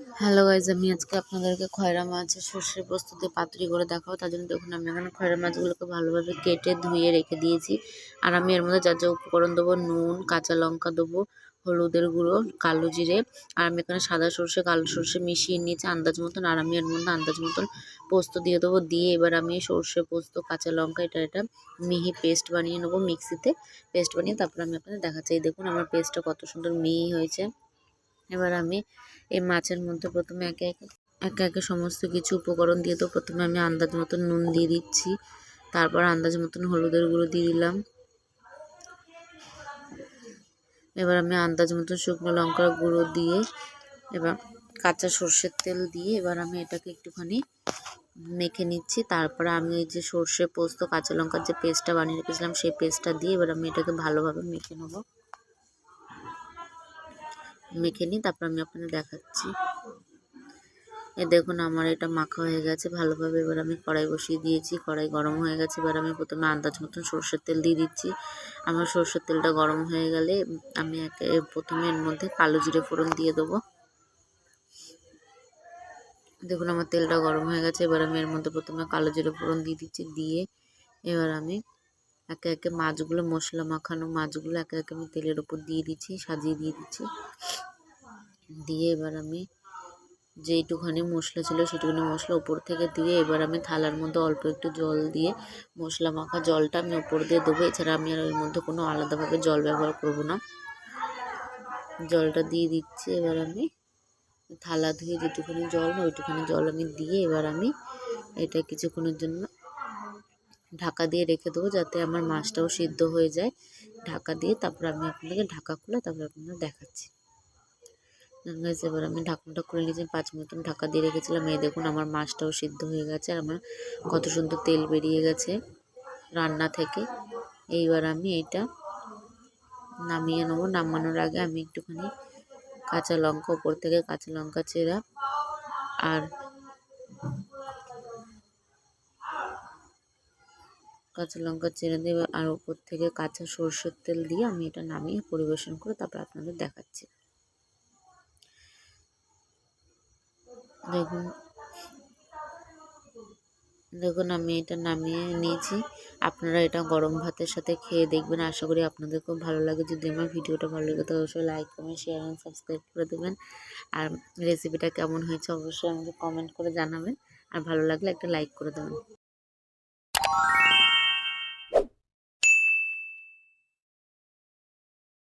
Hello guys, আমি আজকে আপনাদেরকে খয়রা মাছের সর্ষে পোস্ত দিয়ে পাতুরি করে দেখাবো। তার জন্য দেখুন আমি এখানে খয়রা মাছগুলোকে ভালোভাবে কেটে ধুয়ে রেখে দিয়েছি। আর আমি এর মধ্যে যা যা উপকরণ দেবো, নুন, কাঁচা লঙ্কা দেবো, হলুদের গুঁড়ো, কালো জিরে, আর আমি এখানে সাদা সর্ষে কালো সর্ষে মিশিয়ে নিয়েছি আন্দাজ মতন। আর আমি এর মধ্যে আন্দাজ মতন পোস্ত দিয়ে দেবো। দিয়ে এবার আমি সর্ষে পোস্ত কাঁচা লঙ্কা এটা মিহি পেস্ট বানিয়ে নেবো, মিক্সিতে পেস্ট বানিয়ে তারপর আমি আপনাদের দেখাচ্ছি। এই দেখুন আমার পেস্টটা কত সুন্দর মিহি হয়েছে। এবার আমি এই মাছের মধ্যে প্রথমে একে একে সমস্ত কিছু উপকরণ দিয়ে দেবো। প্রথমে আমি আন্দাজ মতন নুন দিয়ে দিচ্ছি, তারপর আন্দাজ মতন হলুদের গুঁড়ো দিয়ে দিলাম। এবার আমি আন্দাজ মতন শুকনো লঙ্কার গুঁড়ো দিয়ে এবার কাঁচা সর্ষের তেল দিয়ে এবার আমি এটাকে একটুখানি মেখে নিচ্ছি। তারপরে আমি এই যে সর্ষে পোস্ত কাঁচা লঙ্কার যে পেস্টটা বানিয়ে রেখেছিলাম সেই পেস্টটা দিয়ে এবার আমি এটাকে ভালোভাবে মেখে নেবো। মেখে নিই, তারপর আমি আপনাদের দেখাচ্ছি। দেখুন আমার এটা মাখা হয়ে গেছে ভালোভাবে। এবার আমি কড়াই বসিয়ে দিয়েছি, কড়াই গরম হয়ে গেছে। এবার আমি প্রথমে আন্দাজ মতন সর্ষের তেল দিয়ে দিচ্ছি। আমার সর্ষের তেলটা গরম হয়ে গেলে আমি প্রথমে এর মধ্যে কালো জিরে ফোড়ন দিয়ে দেবো। দেখুন আমার তেলটা গরম হয়ে গেছে। এবার আমি এর মধ্যে প্রথমে কালো জিরে ফোড়ন দিয়ে দিচ্ছি। দিয়ে এবার আমি একে একে মাছগুলো, মশলা মাখানো মাছগুলো একে একে আমি তেলের ওপর দিয়ে দিচ্ছি, সাজিয়ে দিয়ে দিচ্ছি। দিয়ে এবার আমি যেইটুখানি মশলা ছিল সেটুখানি মশলা উপর থেকে দিয়ে এবার আমি থালার মধ্যে অল্প একটু জল দিয়ে মশলা মাখা জলটা আমি উপর দিয়ে দেবো। এছাড়া আমি আর এর মধ্যে কোনো আলাদাভাবে জল ব্যবহার করব না। জলটা দিয়ে দিচ্ছি। এবার আমি থালা ধুয়ে যেটুখানি জল না ওইটুখানি জল আমি দিয়ে এবার আমি এটা কিছুক্ষণের জন্য ঢাকা দিয়ে রেখে দেবো, যাতে আমার মাছটাও সিদ্ধ হয়ে যায়। ঢাকা দিয়ে তারপর আমি আপনাদেরকে ঢাকা খুলে তারপর আপনাদের দেখাচ্ছি। এবার আমি ঢাকনাটা খুলে নিয়েছি, 5 মিনিট ঢাকা দিয়ে রেখেছিলাম। এই দেখুন আমার মাছটাও সিদ্ধ হয়ে গেছে আর আমার কত সুন্দর তেল বেরিয়ে গেছে রান্না থেকে। এইবার আমি এটা নামিয়ে নেবো। নামানোর আগে আমি একটুখানি কাঁচা লঙ্কা উপর থেকে কাঁচা লঙ্কা চেরা আর কাঁচা লঙ্কা চেরা দিয়ে আর উপর থেকে কাঁচা সর্ষের তেল দিয়ে আমি এটা নামিয়ে পরিবেশন করে তারপর আপনাদের দেখাচ্ছি। দেখুন আমি এটা নামিয়ে নিয়েছি। আপনারা এটা গরম ভাতের সাথে খেয়ে দেখবেন, আশা করি আপনাদের খুব ভালো লাগে। যদি আমার ভিডিওটা ভালো লাগে তো অবশ্যই like, comment, share and subscribe করে দেবেন। আর রেসিপিটা কেমন হয়েছে অবশ্যই আমাকে কমেন্ট করে জানাবেন। আর ভালো লাগলে একটা লাইক করে দেবেন।